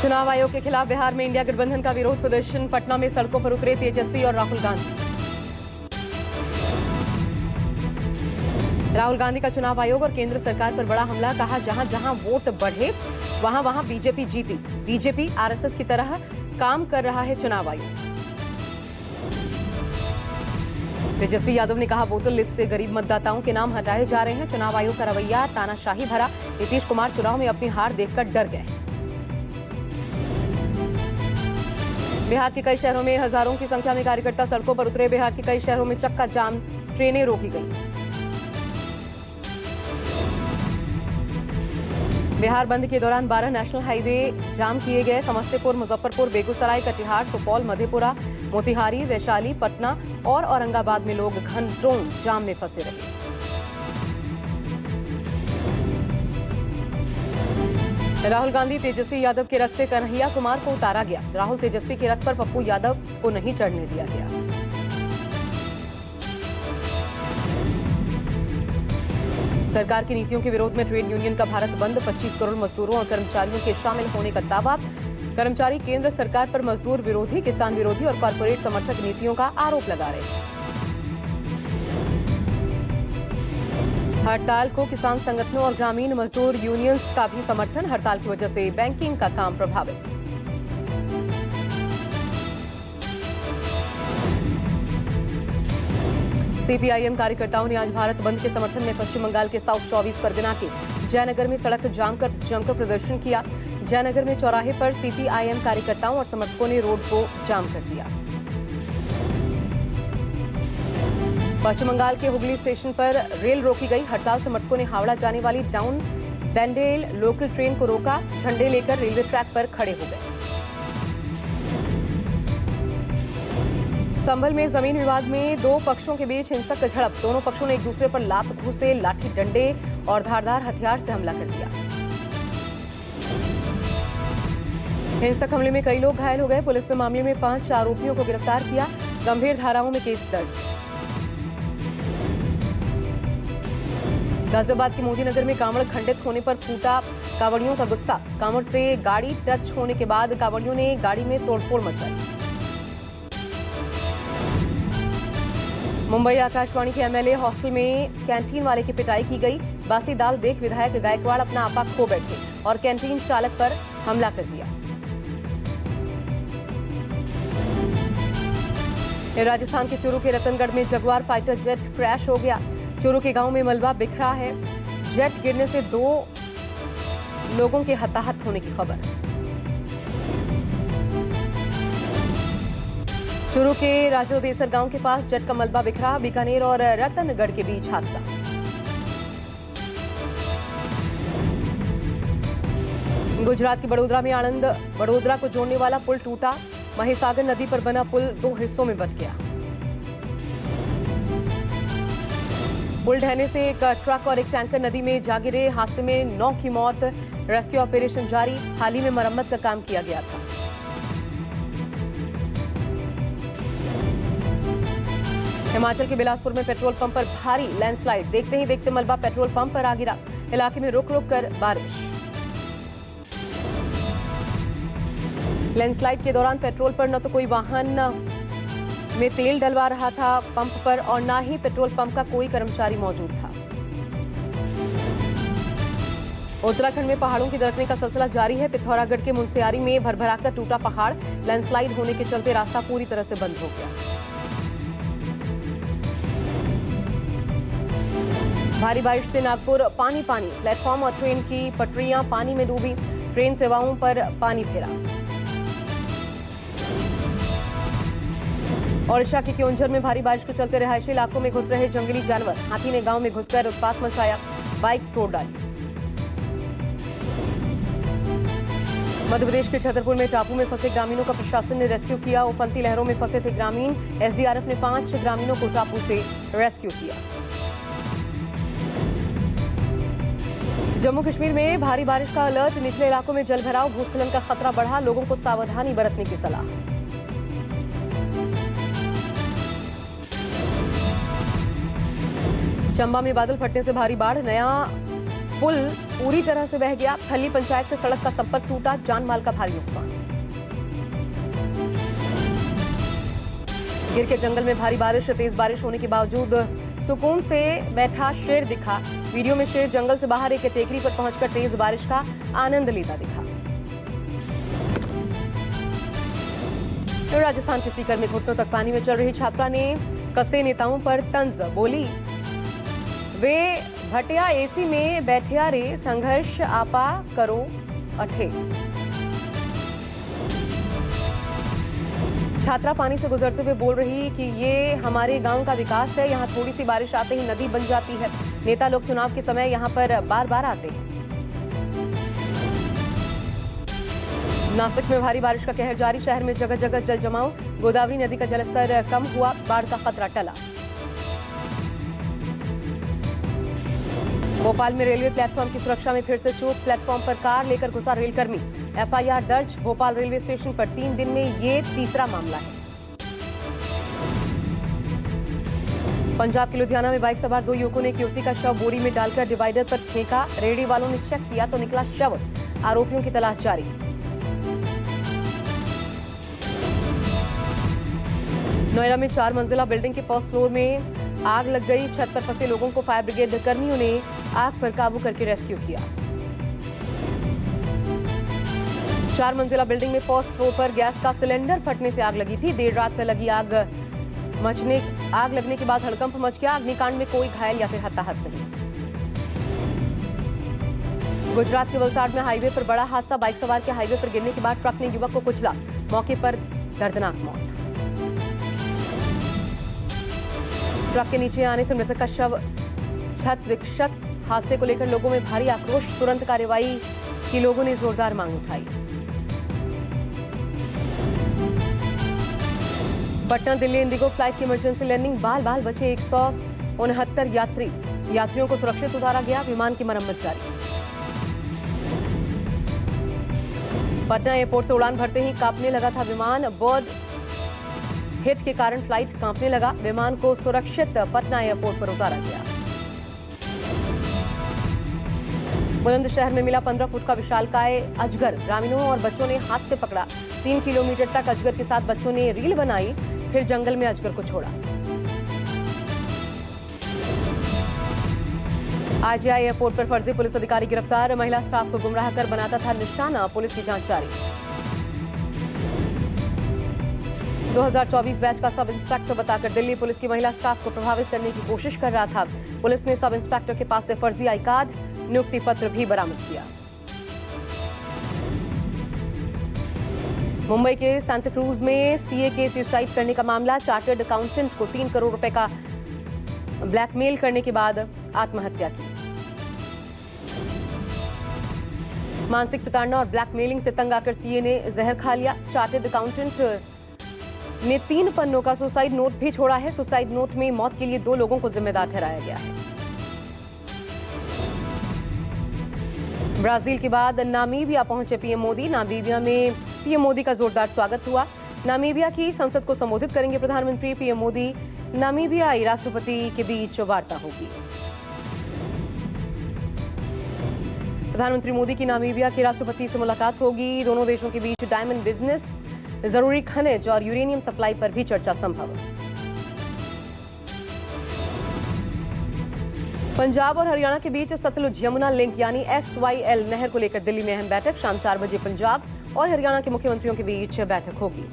चुनाव आयोग के खिलाफ बिहार में इंडिया गठबंधन का विरोध प्रदर्शन। पटना में सड़कों पर उतरे तेजस्वी और राहुल गांधी। राहुल गांधी का चुनाव आयोग और केंद्र सरकार पर बड़ा हमला। कहा, जहां जहां वोट बढ़े वहां वहां बीजेपी जीती। बीजेपी आरएसएस की तरह काम कर रहा है चुनाव आयोग। तेजस्वी यादव ने कहा, वोटर लिस्ट से गरीब मतदाताओं के नाम हटाए जा रहे हैं। चुनाव आयोग का रवैया तानाशाही भरा। नीतीश कुमार चुनाव में अपनी हार देखकर डर गए। बिहार के कई शहरों में हजारों की संख्या में कार्यकर्ता सड़कों पर उतरे। बिहार के कई शहरों में चक्का जाम, ट्रेनें रोकी गई। बिहार बंद के दौरान 12 नेशनल हाईवे जाम किए गए। समस्तीपुर, मुजफ्फरपुर, बेगूसराय, कटिहार, सुपौल, मधेपुरा, मोतिहारी, वैशाली, पटना और औरंगाबाद में लोग घंटों जाम में फंसे रहे। राहुल गांधी तेजस्वी यादव के रथ से कन्हैया कुमार को उतारा गया। राहुल तेजस्वी के रथ पर पप्पू यादव को नहीं चढ़ने दिया गया। सरकार की नीतियों के विरोध में ट्रेड यूनियन का भारत बंद। 25 करोड़ मजदूरों और कर्मचारियों के शामिल होने का दावा। कर्मचारी केंद्र सरकार पर मजदूर विरोधी, किसान विरोधी और कॉर्पोरेट समर्थक नीतियों का आरोप लगा रहे हैं। हड़ताल को किसान संगठनों और ग्रामीण मजदूर यूनियंस का भी समर्थन। हड़ताल की वजह से बैंकिंग का काम प्रभावित। सीपीआईएम कार्यकर्ताओं ने आज भारत बंद के समर्थन में पश्चिम बंगाल के साउथ 24 परगना के जयनगर में सड़क जमकर प्रदर्शन किया। जयनगर में चौराहे पर सीपीआईएम कार्यकर्ताओं और समर्थकों ने रोड को जाम कर दिया। पश्चिम बंगाल के हुगली स्टेशन पर रेल रोकी गई। हड़ताल समर्थकों ने हावड़ा जाने वाली डाउन बैंडेल लोकल ट्रेन को रोका। झंडे लेकर रेलवे ट्रैक पर खड़े हो गए। संभल में जमीन विवाद में दो पक्षों के बीच हिंसक झड़प। दोनों पक्षों ने एक दूसरे पर लात घूंसे, लाठी डंडे और धारदार हथियार से हमला कर दिया। हिंसक हमले में कई लोग घायल हो गए। पुलिस ने मामले में 5 आरोपियों को गिरफ्तार किया। गंभीर धाराओं में केस दर्ज। गाजियाबाद के मोदीनगर में कांवड़ खंडित होने पर फूटा कांवड़ियों का गुस्सा। कांवड़ से गाड़ी टच होने के बाद कांवड़ियों ने गाड़ी में तोड़फोड़ मचाई। मुंबई आकाशवाणी के एमएलए हॉस्टल में कैंटीन वाले की पिटाई की गई। बासी दाल देख विधायक गायकवाड़ अपना आपा खो बैठे और कैंटीन चालक पर हमला कर दिया। राजस्थान के चूरू के रतनगढ़ में जगुआर फाइटर जेट क्रैश हो गया। चूरू के गांव में मलबा बिखरा है। जेट गिरने से 2 लोगों के हताहत होने की खबर। चूरू के राजोदेसर गांव के पास जेट का मलबा बिखरा। बीकानेर और रतनगढ़ के बीच हादसा। गुजरात के बड़ोदरा में आनंद बड़ोदरा को जोड़ने वाला पुल टूटा। महिसागर नदी पर बना पुल 2 हिस्सों में बंट गया। पुल ढहने से एक ट्रक और एक टैंकर नदी में जा गिरे। हादसे में 9 की मौत। रेस्क्यू ऑपरेशन जारी। हाल ही में मरम्मत का काम किया गया था। हिमाचल के बिलासपुर में पेट्रोल पंप पर भारी लैंडस्लाइड। देखते ही देखते मलबा पेट्रोल पंप पर आ गिरा। इलाके में रुक रुक कर बारिश। लैंडस्लाइड के दौरान पेट्रोल पर न तो कोई वाहन में तेल डलवा रहा था पंप पर और न ही पेट्रोल पंप का कोई कर्मचारी मौजूद था। उत्तराखंड में पहाड़ों की दरकने का सिलसिला जारी है। पिथौरागढ़ के मुनस्यारी में भरभराकर टूटा पहाड़। लैंडस्लाइड होने के चलते रास्ता पूरी तरह से बंद हो गया। भारी बारिश से नागपुर पानी पानी। प्लेटफॉर्म और ट्रेन की पटरियां पानी में डूबी। ट्रेन सेवाओं पर पानी फेरा। ओडिशा के क्योंझर में भारी बारिश के चलते रिहायशी इलाकों में घुस रहे जंगली जानवर। हाथी ने गांव में घुसकर उत्पात मचाया। बाइक तोड़ डाली। मध्य प्रदेश के छतरपुर में टापू में फंसे ग्रामीणों का प्रशासन ने रेस्क्यू किया। उफनती लहरों में फंसे थे ग्रामीण। एसडीआरएफ ने 5 ग्रामीणों को टापू से रेस्क्यू किया। जम्मू कश्मीर में भारी बारिश का अलर्ट। निचले इलाकों में जलभराव, भूस्खलन का खतरा बढ़ा। लोगों को सावधानी बरतने की सलाह। चंबा में बादल फटने से भारी बाढ़। नया पुल पूरी तरह से बह गया। थली पंचायत से सड़क का संपर्क टूटा, जान माल का भारी नुकसान। गिर के जंगल में भारी बारिश, तेज बारिश होने के बावजूद सुकून से बैठा शेर दिखा। वीडियो में शेर जंगल से बाहर एक टेकरी पर पहुंचकर तेज बारिश का आनंद लेता दिखा। राजस्थान के सीकर में घुटनों तक पानी में चल रही छात्रा ने कसे नेताओं पर तंज बोली। वे भटिया एसी में बैठिया रे, संघर्ष आपा करो अठे। छात्रा पानी से गुजरते हुए बोल रही कि ये हमारे गांव का विकास है, यहाँ थोड़ी सी बारिश आते ही नदी बन जाती है। नेता लोग चुनाव के समय यहाँ पर बार बार आते हैं। नासिक में भारी बारिश का कहर जारी, शहर में जगह जगह जल जमाव। गोदावरी नदी का जलस्तर कम हुआ, बाढ़ का खतरा टला। भोपाल में रेलवे प्लेटफॉर्म की सुरक्षा में फिर से चूक, प्लेटफॉर्म पर कार लेकर घुसा रेलकर्मी। एफआईआर दर्ज, भोपाल रेलवे स्टेशन पर 3 दिन में ये तीसरा मामला है। पंजाब के लुधियाना में बाइक सवार 2 युवकों ने एक युवती का शव बोरी में डालकर डिवाइडर पर फेंका। रेहड़ी वालों ने चेक किया तो निकला शव, आरोपियों की तलाश जारी। नोएडा में 4 मंजिला बिल्डिंग के फर्स्ट फ्लोर में आग लग गई। छत पर फंसे लोगों को फायर ब्रिगेड कर्मियों ने आग पर काबू करके रेस्क्यू किया। 4 मंजिला बिल्डिंग में फर्स्ट फ्लोर पर गैस का सिलेंडर फटने से आग लगी थी। देर रात लगी आग लगने के बाद हड़कंप मच गया। अग्निकांड में कोई घायल या फिर हताहत नहीं। गुजरात के वलसाड में हाईवे पर बड़ा हादसा, बाइक सवार के हाईवे पर गिरने के बाद ट्रक ने युवक को कुचला, मौके पर दर्दनाक मौत। ट्रक के नीचे आने से मृतक का शव छत विक्षत। हादसे को लेकर लोगों में भारी आक्रोश, तुरंत कार्रवाई की लोगों ने जोरदार मांग उठाई। पटना दिल्ली इंडिगो फ्लाइट की इमरजेंसी लैंडिंग, बाल बाल बचे 169 यात्रियों को सुरक्षित उतारा गया। विमान की मरम्मत जारी। पटना एयरपोर्ट से उड़ान भरते ही कांपने लगा था विमान। बर्ड हिट के कारण फ्लाइट कांपने लगा। विमान को सुरक्षित पटना एयरपोर्ट पर उतारा गया। बुलंदशहर में मिला 15 फुट का विशालकाय अजगर। ग्रामीणों और बच्चों ने हाथ से पकड़ा। 3 किलोमीटर तक अजगर के साथ बच्चों ने रील बनाई, फिर जंगल में अजगर को छोड़ा। आईजीआई एयरपोर्ट पर फर्जी पुलिस अधिकारी गिरफ्तार। महिला स्टाफ को गुमराह कर बनाता था निशाना, पुलिस की जांच जारी। 2024 बैच का सब इंस्पेक्टर बताकर दिल्ली पुलिस की महिला स्टाफ को प्रभावित करने की कोशिश कर रहा था। पुलिस ने सब इंस्पेक्टर के पास से फर्जी आई कार्ड, नियुक्ति पत्र भी बरामद किया। मुंबई के सांता क्रूज में सीए के सुसाइड करने का मामला। चार्टर्ड अकाउंटेंट को 3 करोड़ रुपए का ब्लैकमेल करने के बाद आत्महत्या की। मानसिक प्रताड़ना और ब्लैकमेलिंग से तंग आकर सीए ने जहर खा लिया। चार्टर्ड अकाउंटेंट ने 3 पन्नों का सुसाइड नोट भी छोड़ा है। सुसाइड नोट में मौत के लिए 2 लोगों को जिम्मेदार ठहराया गया है। ब्राजील के बाद नामीबिया पहुंचे पीएम मोदी। नामीबिया में पीएम मोदी का जोरदार स्वागत हुआ। नामीबिया की संसद को संबोधित करेंगे प्रधानमंत्री। पीएम मोदी नामीबियाई राष्ट्रपति के बीच वार्ता होगी। प्रधानमंत्री मोदी की नामीबिया के राष्ट्रपति से मुलाकात होगी। दोनों देशों के बीच डायमंड बिजनेस, जरूरी खनिज और यूरेनियम सप्लाई पर भी चर्चा संभव। पंजाब और हरियाणा के बीच सतलुज यमुना लिंक यानी SYL नहर को लेकर दिल्ली में अहम बैठक। शाम 4 बजे पंजाब और हरियाणा के मुख्यमंत्रियों के बीच बैठक होगी।